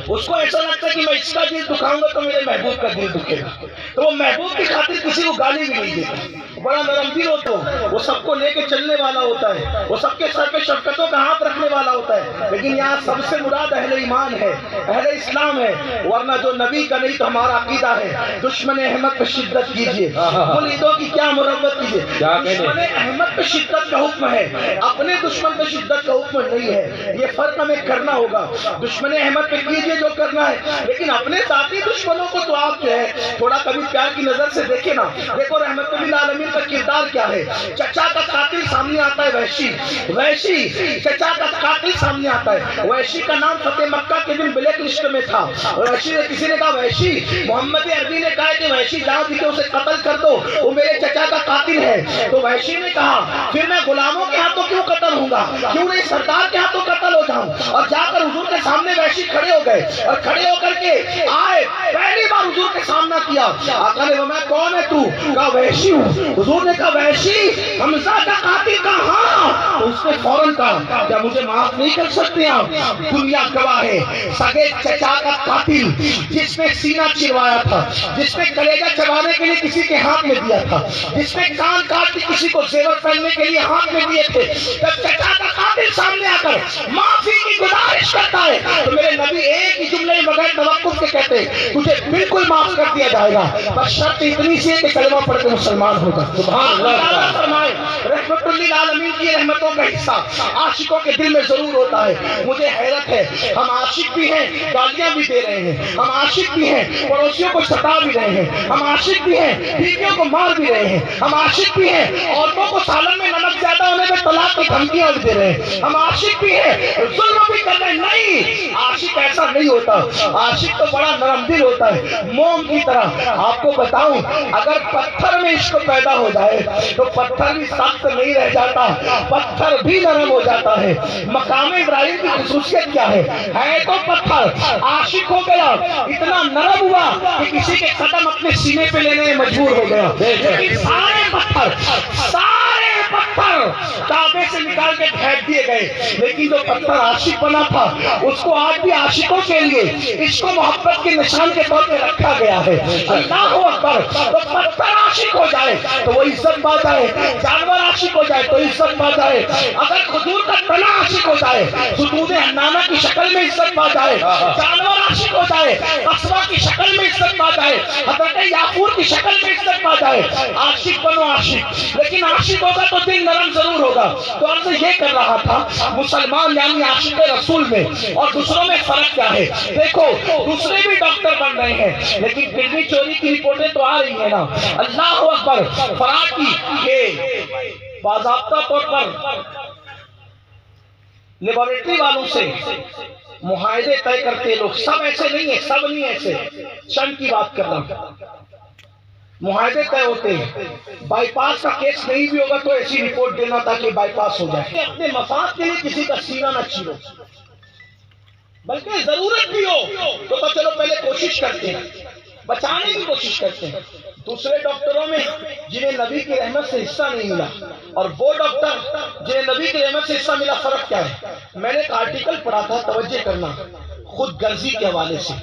اس کو ایسا لگتا ہے کہ میں اس کا دل دکھاؤں گا تو میرے محبوب کا دل دکھے گا، تو وہ محبوب کی خاطر کسی کو گالی بھی نہیں دیتا۔ بڑا نرم دل ہوتا ہے، وہ سب کو لے کے چلنے والا ہوتا ہے، وہ سب کے سر پہ شفقتوں کا ہاتھ رکھنے والا ہوتا ہے۔ لیکن یہاں سب سے مراد اہل ایمان ہے، اہل اسلام ہے، ورنہ جو نبی کا نہیں تو ہمارا عقیدہ ہے دشمن احمد پہ شدت کیجیے، مریدوں کی کیا مرمت کیجیے۔ دشمن احمد پہ شدت کا حکم ہے، اپنے دشمن پہ شدت کا حکم نہیں ہے۔ یہ فرق ہمیں کرنا ہوگا، دشمن احمد پہ کیجیے جو کرنا ہے، لیکن اپنے ذاتی دشمنوں کو تو آپ جو ہے تھوڑا کبھی پیار کی نظر سے دیکھیں نا۔ دیکھو رحمت للعالمین کا کردار کیا ہے۔ چچا کا قاتل سامنے آتا ہے وحشی، چچا کا قاتل سامنے آتا ہے۔ وحشی کا نام فتح مکہ کے دن بلیک لسٹ میں تھا۔ وحشی نے کسی نے کہا وحشی، محمد عربی نے کہا کہ وحشی جہاں دکھے اسے قتل کر دو، وہ میرے چچا کا قاتل ہے۔ تو وحشی نے کہا پھر میں غلاموں کے ہاتھوں کیوں قتل ہوں گا، کیوں نہیں سردار کے ہاتھوں قتل ہو جاؤں۔ اور جا کر حضور کے سامنے وحشی کھڑے ہو گئے اور کھڑے ہو کر کے آئے، پہلی بار حضور کے سامنے کیا۔ آقا نے فرمایا کون ہے تو؟ کہا وحشی ہوں۔ حضور نے کہا وحشی حمزہ کا قاتل کہاں؟ تو اس نے فوراً کہا کیا مجھے معاف نہیں کر سکتے آپ؟ دنیا گواہ ہے، سگے چچا کا قاتل جس نے سینہ چروایا تھا، جس نے کلیجہ چبانے کے لیے کسی کے ہاتھ میں دیا تھا، جس نے کان کاٹ کے کسی کو زیور پہننے کے لیے ہاتھ میں دیے تھے، جب چچا کا قاتل سامنے آ کر معافی کی گزارش کرتا ہے تو میرے نبی ایک ہی جملے بغیر توقف کے کہتے ہیں تجھے بالکل معاف کر دیا جائے گا، بس شرط اتنی سی ہے کہ کلمہ پڑھ کے مسلمان ہوگا۔ سبحان اللہ فرمائے رحمت للعالمین کی رحمتوں کا حصہ عاشقوں کے دل میں ضرور ہوتا ہے۔ مجھے حیرت ہے ہم عاشق بھی ہیں، گالیاں بھی دے رہے ہیں، ہم عاشق بھی ہیں، پڑوسیوں کو ستا بھی رہے ہیں، ہم عاشق بھی ہیں، بیویوں کو مار بھی رہے ہیں، ہم عاشق بھی ہیں، عورتوں کو سالن میں نمک زیادہ ہونے پہ طلاق کی دھمکیاں بھی دے رہے ہیں، ہم عاشق بھی ہیں، ظلم بھی کر رہے ہیں۔ نہیں، عاشق ایسا نہیں ہوتا، عاشق تو بڑا نرم دل ہوتا ہے، موم کی طرح۔ آپ کو بتاؤں اگر پتھر میں عشق پیدا ہو جائے تو پتھر بھی سخت نہیں رہ جاتا، پتھر بھی نرم ہو جاتا ہے۔ مقام ابراہیم کی خصوصیت کیا ہے تو پتھر عاشق ہو گیا، اتنا نرم ہوا کہ کسی کے قدم اپنے سینے پہ لینے میں مجبور ہو گیا۔ لیکن سارے پتھر کعبے سے نکال کے پھینک دیے گئے، لیکن جو پتھر عاشق بنا تھا اس کو آج بھی عاشقوں کے لیے عشق و محبت کے نشان کے طور پہ رکھا گیا ہے۔ اللہ اکبر۔ تو پتھر عاشق ہو جائے تو وہ عزت پا جائے، جانور عاشق ہو جائے تو عزت پا جائے، اگر کھجور کا تنا عاشق ہو جائے، خطوط حنانہ کی شکل میں عزت پا جائے، جانور عاشق ہو جائے، قصبہ کی شکل میں عزت پا جائے، حضرت یعقوب کی شکل میں عزت پا جائے، عاشق بنو عاشق۔ لیکن عاشق ہوگا تو دل نرم ضرور ہوگا۔ تو عرض یہ کر رہا تھا مسلمان یعنی عاشق رسول میں اور دوسروں میں فرق کیا ہے۔ دیکھو دوسرے بھی ڈاکٹر بن رہے ہیں لیکن کڈنی چوری کی رپورٹیں تو آ رہی ہیں نا۔ اللہ اکبر۔ فرات کی یہ باضابطہ طور پر لیبارٹری والوں سے معاہدے طے کرتے لوگ، سب ایسے نہیں ہیں، سب نہیں ایسے، چند کی بات کر رہا ہوں، معاہدے طے ہوتے ہیں۔ بائی پاس کا کیس نہیں بھی ہوگا تو ایسی رپورٹ دینا تاکہ بائی پاس ہو جائے۔ اپنے مفاد کے لیے کسی کا سینہ نہ چیرو، بلکہ ضرورت بھی ہو تو چلو پہلے کوشش کرتے ہیں، بچانے کی کوشش کرتے ہیں۔ دوسرے ڈاکٹروں میں جنہیں نبی کی رحمت سے حصہ نہیں ملا اور وہ ڈاکٹر جنہیں نبی کی رحمت سے حصہ ملا، فرق کیا ہے؟ میں نے ایک آرٹیکل پڑھا تھا، توجہ کرنا، خود غرضی کے حوالے سے۔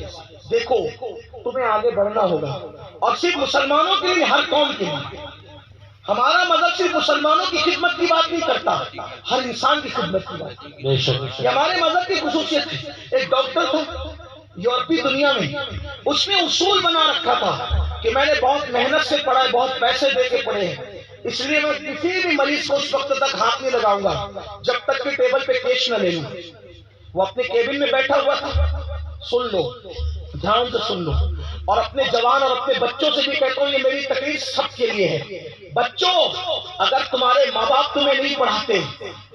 دیکھو تمہیں آگے بڑھنا ہوگا، اور صرف مسلمانوں کے لیے، ہر قوم کے لیے۔ ہمارا مذہب صرف مسلمانوں کی خدمت کی بات نہیں کرتا، ہر انسان کی خدمت کی بات کرتا ہے۔ یہ ہمارے مذہب کی خصوصیت ہے۔ ایک ڈاکٹر تھا یورپی دنیا میں، اس نے اصول بنا رکھا تھا کہ میں نے بہت محنت سے پڑھا ہے، بہت پیسے دے کے پڑھے ہیں، اس لیے میں کسی بھی مریض کو اس وقت تک ہاتھ نہیں لگاؤں گا جب تک کہ ٹیبل پہ کیش نہ لے لوں۔ وہ اپنے کیبن میں بیٹھا ہوا تھا، سن لو دھیان سے سن لو، اور اپنے جوان اور اپنے بچوں سے بھی کہتا ہوں، یہ میری تقریر سب کے لیے ہے۔ بچوں، اگر تمہارے ماں باپ تمہیں نہیں پڑھاتے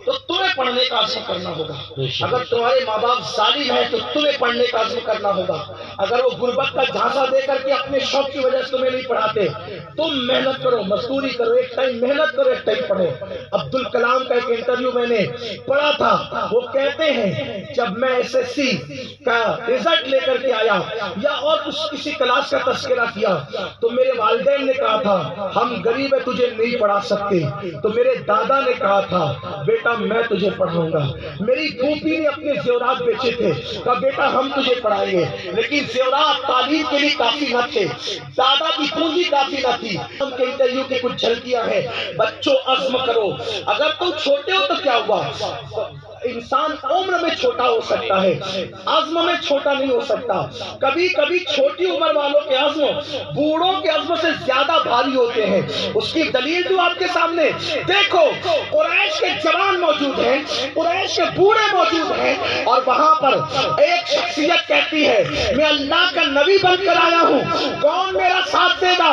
تو تمہیں پڑھنے کا عزم کرنا ہوگا۔ اگر تمہارے ماں باپ ظالم ہیں تو تمہیں پڑھنے کا عزم کرنا ہوگا۔ اگر وہ غربت کا جھانسا دے کر کے اپنے شوق کی وجہ سے تمہیں نہیں پڑھاتے، تم محنت کرو، مزدوری کرو، ایک ٹائم محنت کرو، ایک ٹائم پڑھو۔ عبدالکلام کا ایک انٹرویو میں نے پڑھا تھا، وہ کہتے ہیں جب میں SSC کا رزلٹ لے کر کے آیا یا اور کسی کلاس کا تذکرہ کیا تو میرے والدین نے کہا تھا ہم غریب ہیں، تجھے نہیں پڑھا سکتے، تو میرے دادا نے کہا تھا بیٹا میں تجھے پڑھاؤں گا۔ میری پھوپھی نے اپنے زیورات بیچے تھے، کہا بیٹا ہم تجھے پڑھائیں گے، لیکن زیورات تعلیم کے لیے کافی نہ تھے، دادا کی پونجی کافی نہ تھی۔ ہم کے انٹرویو کی کچھ جھلکیاں ہیں۔ بچوں عزم کرو، اگر تم چھوٹے ہو تو کیا ہوا، انسان عمر میں چھوٹا ہو سکتا ہے، عزم میں چھوٹا نہیں ہو سکتا۔ کبھی کبھی چھوٹی عمر والوں کے عزم بوڑھوں کے عزم سے زیادہ بھاری ہوتے ہیں۔ اس کی دلیل جو آپ کے سامنے دیکھو، قریش کے جوان موجود ہیں، قریش کے بوڑھے موجود ہیں، اور وہاں پر ایک شخصیت کہتی ہے میں اللہ کا نبی بن کر آیا ہوں، کون میرا ساتھ دے گا؟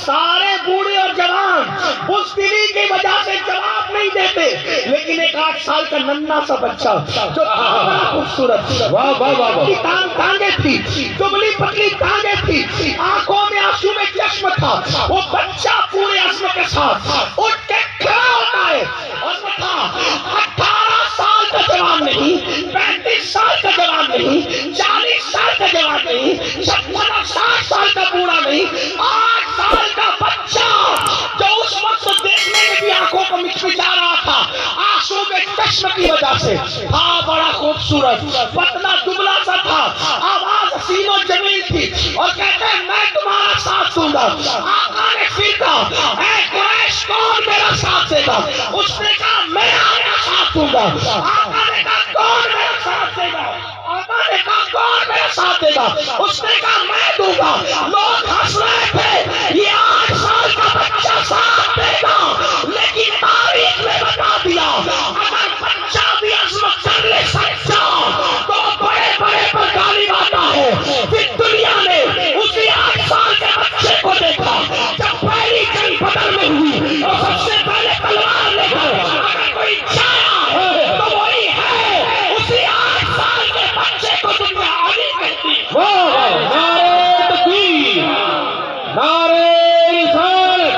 سارے بوڑھے اور جوان بزدلی کی وجہ سے جواب نہیں دیتے، لیکن ایک 8 سال کا ننھا سا بچہ جو بڑا خوبصورت، ٹانگیں تھی، دبلی پتلی ٹانگیں تھی، آنکھوں میں آنسو میں چشم تھا، وہ بچہ پورے عزم کے ساتھ اٹھ کے کھڑا ہوتا ہے اور بتا 18 سال کا جوان نہیں، 35 سال کا جوان نہیں، 40 سال کا جوان نہیں، 60 سال کا بوڑھا نہیں، 8 سال کا بچہ جو اس وقت دیکھنے میں بھی آنکھوں کو مچمچا رہا تھا آنسو میں چشم کی وجہ سے، تھا بڑا خوبصورت، پتلا دبلا سا تھا، آواز حسین و جمیل تھی، اور کہتے ہیں میں تمہارا ساتھ دوں گا۔ آقا نے پھر کہا اے قریش کون میرا ساتھ دے گا؟ اس نے کہا میں آقا ساتھ دوں گا۔ آقا نے کہا کون میرا ساتھ دے گا؟ آقا نے کہا کون میرا ساتھ دے گا؟ اس نے کہا میں دوں گا۔ لوگ ہنس رہے تھے، یہ 8 سال کا بچہ ساتھ دے گا، لیکن تاریخ نے بتا دیا اگر بچہ بھی عزم کر لے سچا تو بڑے بڑے پر غالب آتا ہے۔ پھر دنیا نے اسی 8 سال کے بچے کو دیکھا جب پہلی جنگ بدر میں ہوئی اور سب سے پہلے تلوار لے کر اگر کوئی جایا تو وہی ہے، اسی 8 سال کے بچے کو دنیا علی کہتی ہے۔ نعرہ تکبیر، نعرہ رسالت،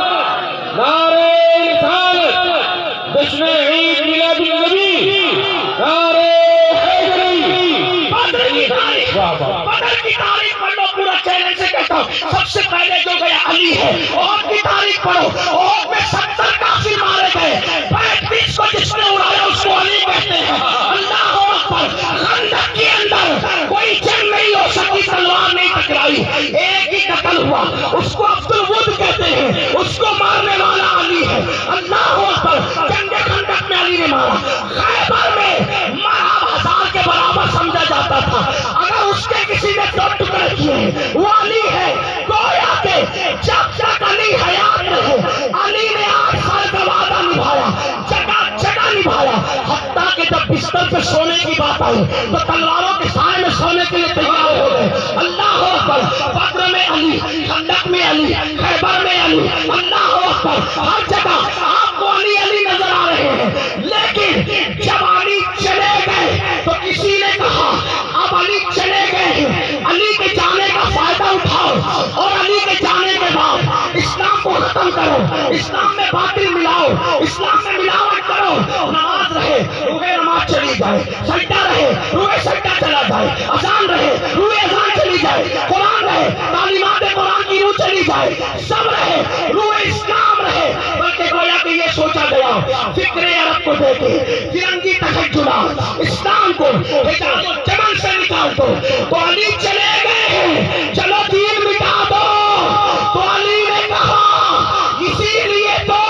نعرہ رسالت، جشن عید میلاد النبی، نعرہ حیدری۔ بدر کی تاریخ پڑھ لو، پورا چیلنج سے کہتا ہوں، سب سے پہلے جو گیا علی ہے۔ احد کی تاریخ پڑھو، احد میں 70 کافر مارے گئے، 35 کو جس نے اڑایا اس کو علی کہتے ہیں۔ اللہ اکبر۔ خندق کے اندر کوئی جنگ نہیں ہو سکی، تلوار نہیں ٹکرائی، ایک ہی قتل ہوا، اس کو عبد الود کہتے ہیں، اس کو مارنے والا علی ہے۔ اللہ اکبر۔ جنگ خندق میں علی نے مارا، خیبر میں مرحب 1000 کے برابر سمجھا جاتا تھا، اگر اس کے کسی نے 2 ٹکڑے کیے ہیں وہ علی ہے۔ گویا کہ جب تک علی حیات رہے علی نے 8 سال کا وعدہ نبھایا، جگہ جگہ نبھایا، حتیٰ کہ جب بستر پہ سونے کی بات آئی تو تلواروں کے سائے میں سونے کے لیے تیار ہو گئے۔ اللہ اکبر۔ بدر میں علی، خندق میں علی، خیبر میں علی، اللہ اکبر۔ ہر جگہ آپ کو علی علی نظر آ رہے ہیں، لیکن جب علی چلے گئے تو کسی نے کہا اسلام میں باطل ملاؤ، اسلام میں ملاوٹ کرو، نماز رہے روئے نماز چلی جائے، سجدہ رہے روئے سجدہ چلا جائے، اذان رہے روئے اذان چلی جائے، قرآن رہے تعلیمات قرآن کی روح چلی جائے، سب رہے روئے اسلام رہے، بلکہ گویا کہ یہ سوچا گیا فکر عرب کو دے کے فرنگی تشجعات اسلام کو حجاز و جمن سے نکال دو، تو علی چلے گئے ہیں چلو دین مٹا دو، تو علی نے کہا اسی لیے تو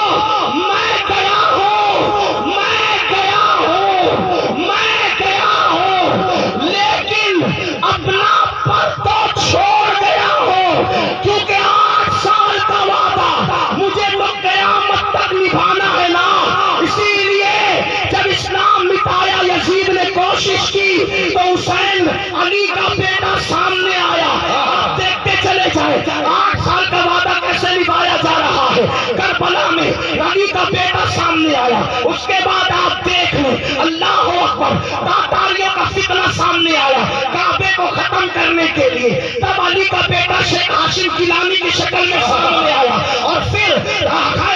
میں گیا ہوں، میں گیا ہوں، میں گیا ہوں، لیکن اپنا پر تو چھوڑ گیا ہوں، کیونکہ 8 سال کا وعدہ مجھے تو قیامت تک نبھانا ہے نا، اسی لیے جب اسلام مٹایا یزید نے کوشش کی تو حسین علی کا بیٹا سامنے آیا، آپ دیکھتے چلے جائیں 8 سال کا وعدہ کیسے نبھایا جا رہا ہے، کربلا میں علی کا بیٹا سامنے آیا، اس کے بعد آپ دیکھ لیں اللہ اکبر تاتاریوں کا فتنہ سامنے آیا کعبے کو ختم کرنے کے لیے، تب علی کا بیٹا شیخ ہاشم گیلانی کی شکل میں سامنے آیا، اور پھر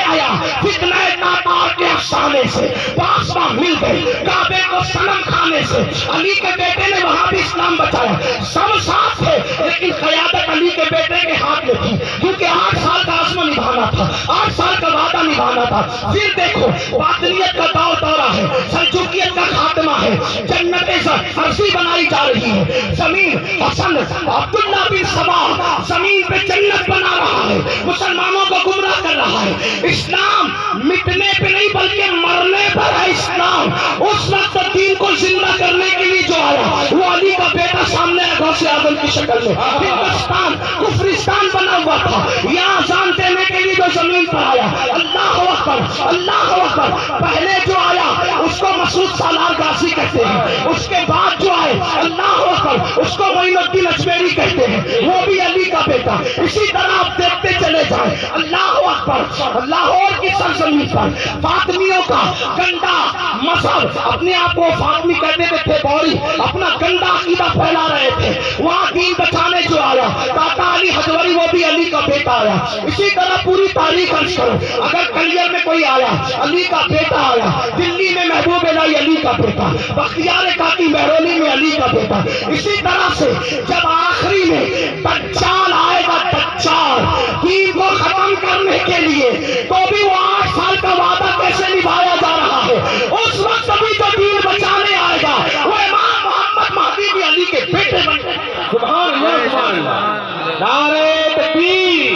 آیا فتنہ تاتار کے افسانے سے باسما مل گئی، کعبے کو صنم کھانے سے علی کے بیٹے نے وہاں بھی اسلام بچایا، سب ساتھ تھے لیکن قیادت علی کے بیٹے کے ہاتھ میں تھی، کیونکہ 8 سال کا عزم نبھانا تھا، 8 سال کا وعدہ نبھانا تھا۔ پھر دیکھو باطنیت کا دورہ ہے، سلجوکیت کا خاتمہ ہے، جنت فرضی بنائی جا رہی ہے، زمین حسن عبداللہ بن سبا زمین پہ جنت بنا رہا ہے، مسلمانوں کو گمراہ کر رہا ہے، اسلام مٹنے پہ نہیں بلکہ مرنے پر ہے اسلام، اس وقت دین کو زندہ کرنے کے لیے جو آیا وہ علی کا بیٹا سامنے غوث اعظم کی شکل میں، ہندوستان کفرستان بنا ہوا تھا، یہاں اذان دینے کے لیے جو زمین پر آیا، اللہ اکبر اللہ اکبر، پہلے جو آیا اس کو مسعود سالار غازی کہتے ہیں، اس کے بعد جو آئے اللہ اکبر اس کو معین الدین اجمیری کہتے ہیں، وہ بھی علی کا بیٹا، اسی طرح آپ دیکھتے چلے جائیں اللہ اکبر، لاہور کی سرزمین پر فاطمیوں کا گندا مذہب، اپنے آپ کو فاطمی کہتے تھے بوری، اپنا گندا عقیدہ پھیلا رہے تھے، وہاں دین بچانے جو آیا داتا علی حجوری وہ بھی علی کا بیٹا آیا، اسی طرح پوری تاریخ عرض کرو، اگر کلیئر میں کوئی آیا علی کا بیٹا آیا، دلی میں محبوب الہی علی کا بیٹا، بختیار کاکی مہرولی میں علی کا بیٹا، اسی طرح سے جب آخری میں دجال آئے گا، دجال دین کو ختم کرنے کے لیے، تو بھی وہ 8 سال کا وعدہ کیسے نبھایا جا رہا ہے، اس وقت بھی جو دین بچانے آئے گا وہ امام محمد مہدی بھی علی کے بیٹے بن گئے۔ سبحان اللہ سبحان اللہ، نعرہ تکبیر،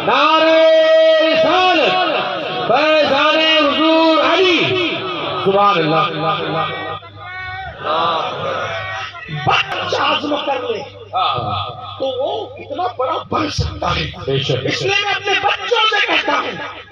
نعرہ رسالت، فیضان حضور علی، سبحان اللہ۔ بچہ عزم کر لے تو وہ اتنا بڑا بن سکتا ہے، اس لیے میں اپنے بچوں سے کہتا ہوں